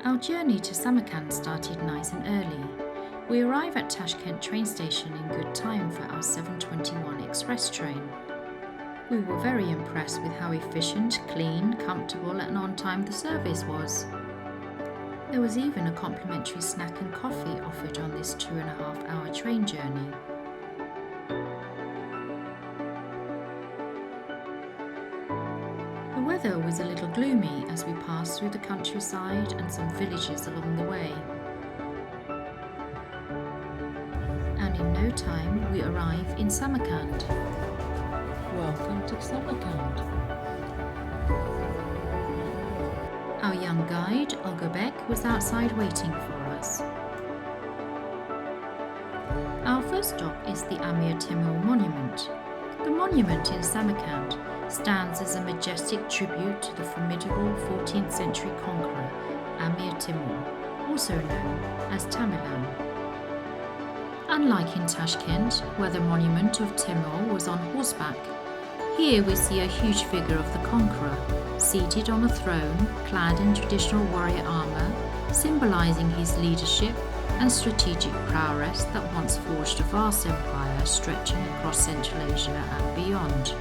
Our journey to Samarkand started nice and early. We arrive at Tashkent train station in good time for our 7:21 express train. We were very impressed with how efficient, clean, comfortable and on time the service was. There was even a complimentary snack and coffee offered on this 2.5-hour train journey. The weather was a little gloomy as we passed through the countryside and some villages along the way. And in no time we arrive in Samarkand. Welcome to Samarkand. Our young guide, Olgabek, was outside waiting for us. Our first stop is the Amir Timur Monument. The monument in Samarkand stands as a majestic tribute to the formidable 14th century conqueror Amir Timur, also known as Tamerlan. Unlike in Tashkent, where the monument of Timur was on horseback, here we see a huge figure of the conqueror, seated on a throne, clad in traditional warrior armour, symbolising his leadership and strategic prowess that once forged a vast empire stretching across Central Asia and beyond.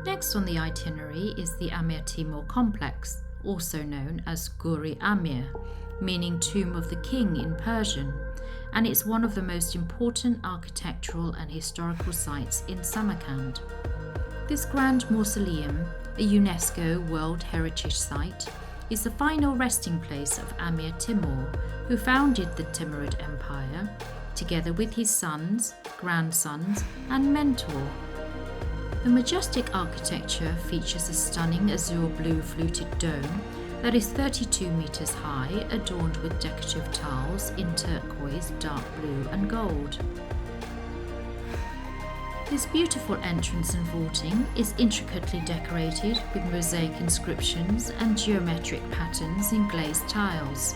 Next on the itinerary is the Amir Timur complex, also known as Guri Amir, meaning Tomb of the King in Persian, and it's one of the most important architectural and historical sites in Samarkand. This grand mausoleum, a UNESCO World Heritage Site, is the final resting place of Amir Timur, who founded the Timurid Empire, together with his sons, grandsons, and mentor. The majestic architecture features a stunning azure blue fluted dome that is 32 metres high, adorned with decorative tiles in turquoise, dark blue and gold. This beautiful entrance and vaulting is intricately decorated with mosaic inscriptions and geometric patterns in glazed tiles.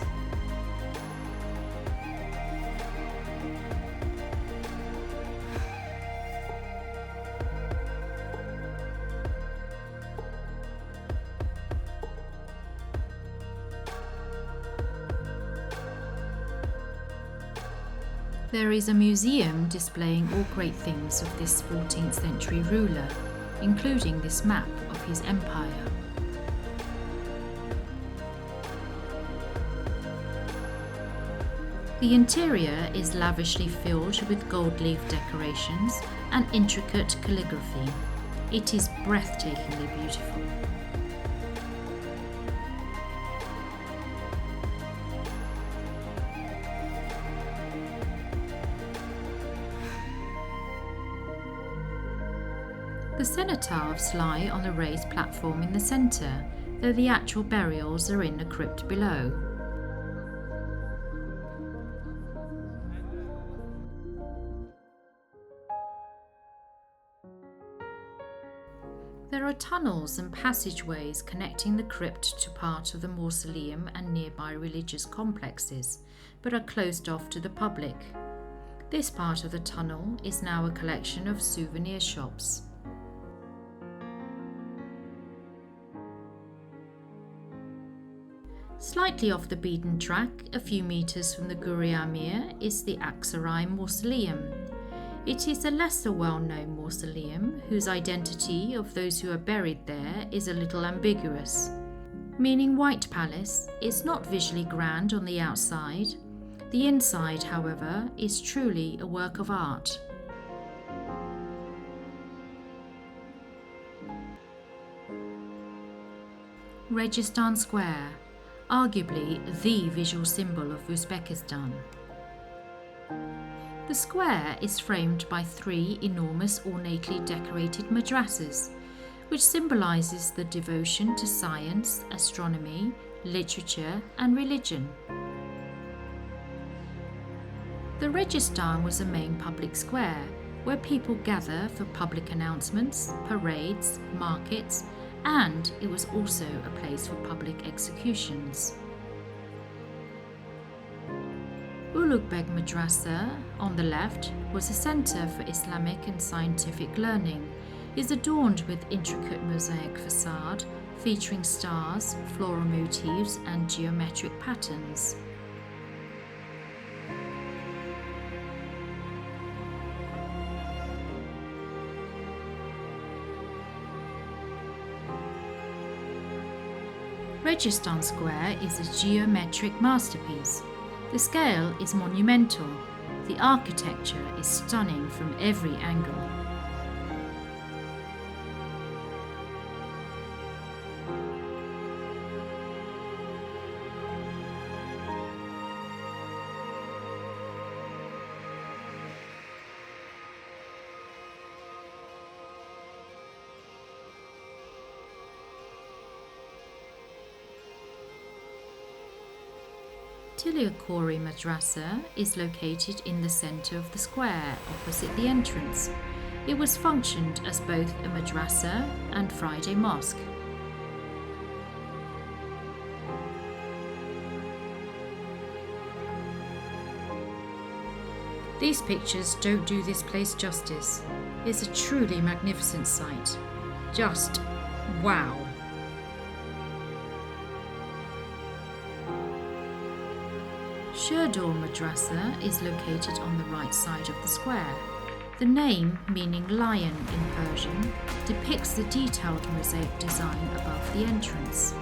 There is a museum displaying all great things of this 14th century ruler, including this map of his empire. The interior is lavishly filled with gold leaf decorations and intricate calligraphy. It is breathtakingly beautiful. The cenotaphs lie on a raised platform in the centre, though the actual burials are in a crypt below. There are tunnels and passageways connecting the crypt to part of the mausoleum and nearby religious complexes, but are closed off to the public. This part of the tunnel is now a collection of souvenir shops. Slightly off the beaten track, a few metres from the Guri Amir, is the Aksaray Mausoleum. It is a lesser well-known mausoleum whose identity of those who are buried there is a little ambiguous. Meaning White Palace, it's not visually grand on the outside. The inside, however, is truly a work of art. Registan Square, arguably the visual symbol of Uzbekistan. The square is framed by 3 enormous ornately decorated madrasas, which symbolises the devotion to science, astronomy, literature and religion. The Registan was a main public square where people gather for public announcements, parades, markets, and it was also a place for public executions. Ulugbeg Madrasa, on the left, was a centre for Islamic and scientific learning. is adorned with intricate mosaic facade featuring stars, floral motifs and geometric patterns. Registan Square is a geometric masterpiece. The scale is monumental. The architecture is stunning from every angle. Tiliakori Madrasa is located in the centre of the square, opposite the entrance. It was functioned as both a madrasa and Friday mosque. These pictures don't do this place justice. It's a truly magnificent sight. Just wow! Sherdor Madrasa is located on the right side of the square. The name, meaning lion in Persian, depicts the detailed mosaic design above the entrance.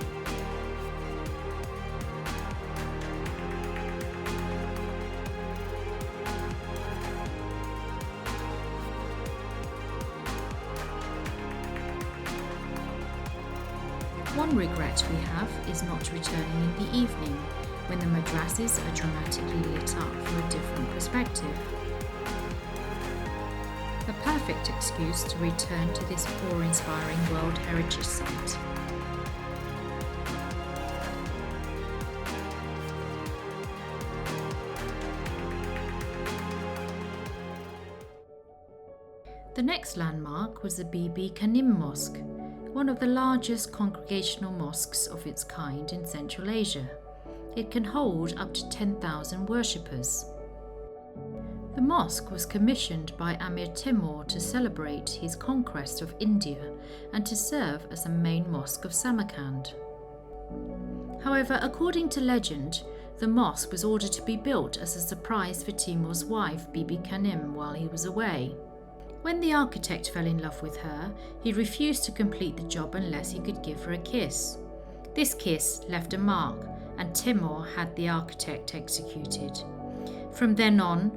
One regret we have is not returning in the evening, when the madrasas are dramatically lit up from a different perspective. A perfect excuse to return to this awe-inspiring World Heritage Site. The next landmark was the Bibi Kanim Mosque, one of the largest congregational mosques of its kind in Central Asia. It can hold up to 10,000 worshippers. The mosque was commissioned by Amir Timur to celebrate his conquest of India and to serve as a main mosque of Samarkand. However, according to legend, the mosque was ordered to be built as a surprise for Timur's wife Bibi Kanim while he was away. When the architect fell in love with her, he refused to complete the job unless he could give her a kiss. This kiss left a mark, and Timur had the architect executed. From then on,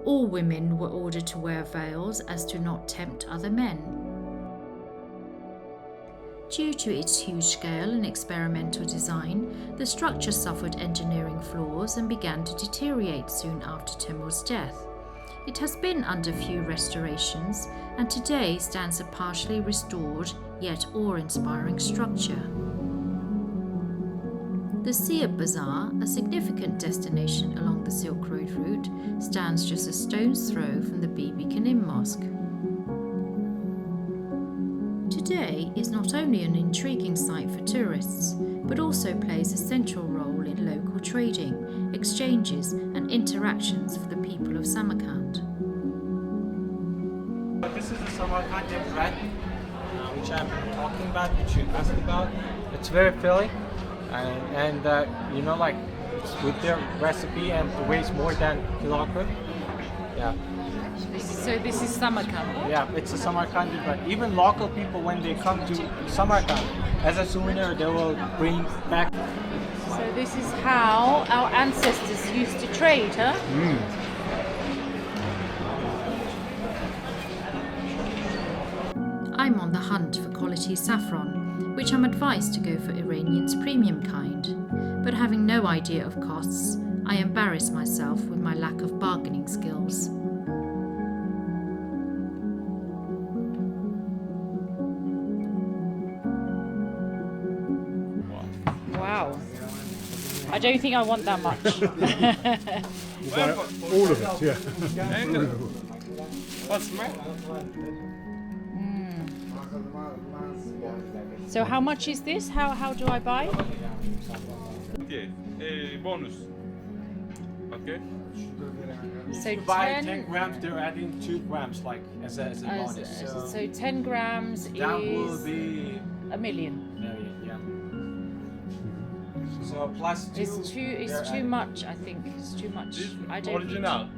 all women were ordered to wear veils as to not tempt other men. Due to its huge scale and experimental design, the structure suffered engineering flaws and began to deteriorate soon after Timur's death. It has been under few restorations and today stands a partially restored yet awe-inspiring structure. The Siab Bazaar, a significant destination along the Silk Road route, stands just a stone's throw from the Bibi Kanim Mosque. Today is not only an intriguing site for tourists, but also plays a central role in local trading, exchanges and interactions for the people of Samarkand. This is the Samarkand bread, which I'm talking about, which you asked about. It's very filling. And you know, like, it's with their recipe and it weighs more than kilogram. Yeah. So this is Samarkand. Yeah, it's a Samarkandi, but even local people, when they come to Samarkand, as a souvenir, they will bring back. So this is how our ancestors used to trade, huh? I'm on the hunt for quality saffron, which I'm advised to go for Iranian's premium kind. But having no idea of costs, I embarrass myself with my lack of bargaining skills. Wow. I don't think I want that much. You buy all of it, yeah. What's my? So how much is this? How do I buy? bonus. Okay. So You buy 10 10 grams, they're adding 2 grams, like as a bonus. so 10 grams that will is be a million. yeah. So plus 2. It's too much, I think. It's too much. This I don't original.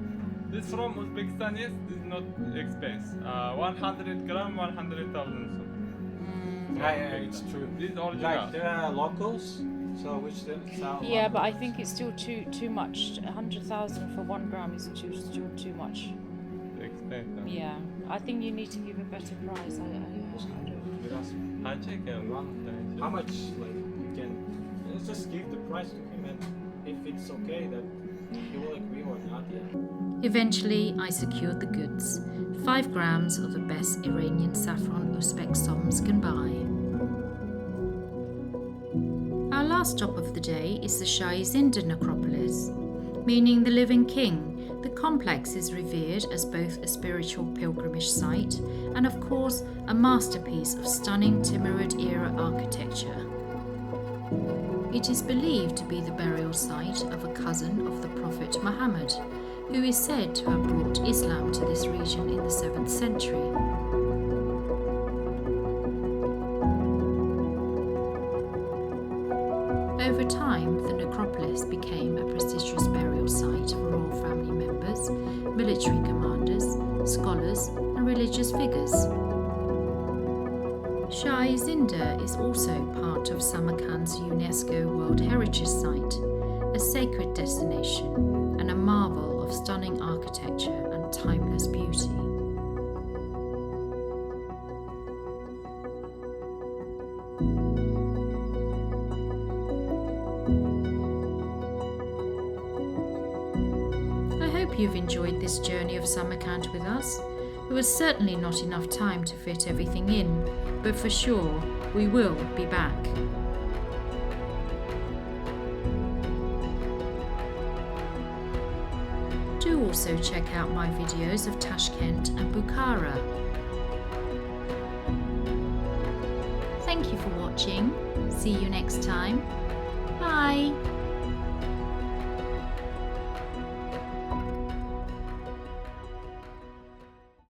This from Uzbekistan, yes. This is not expense. 100 gram, 100,000. Yeah, it's true. This is original. Like there are locals, so which they sell. Yeah, but I think it's still too much. 100,000 for 1 gram is still too much. Expensive. Yeah, I think you need to give a better price. I check How much like you can let's just give the price to him, and if it's okay that he will agree or not. Yeah. Eventually, I secured the goods, 5 grams of the best Iranian saffron Uzbek soms can buy. Our last stop of the day is the Shahizinda necropolis, meaning the living king. The complex is revered as both a spiritual pilgrimage site and, of course, a masterpiece of stunning Timurid-era architecture. It is believed to be the burial site of a cousin of the Prophet Muhammad, who is said to have brought Islam to this region in the 7th century. Over time, the necropolis became a prestigious burial site for royal family members, military commanders, scholars, and religious figures. Shahizinda is also part of Samarkand's UNESCO World Heritage Site, a sacred destination and a marvel of stunning architecture and timeless beauty. I hope you've enjoyed this journey of Samarkand with us. There was certainly not enough time to fit everything in, but for sure we will be back. Do also check out my videos of Tashkent and Bukhara. Thank you for watching. See you next time. Bye.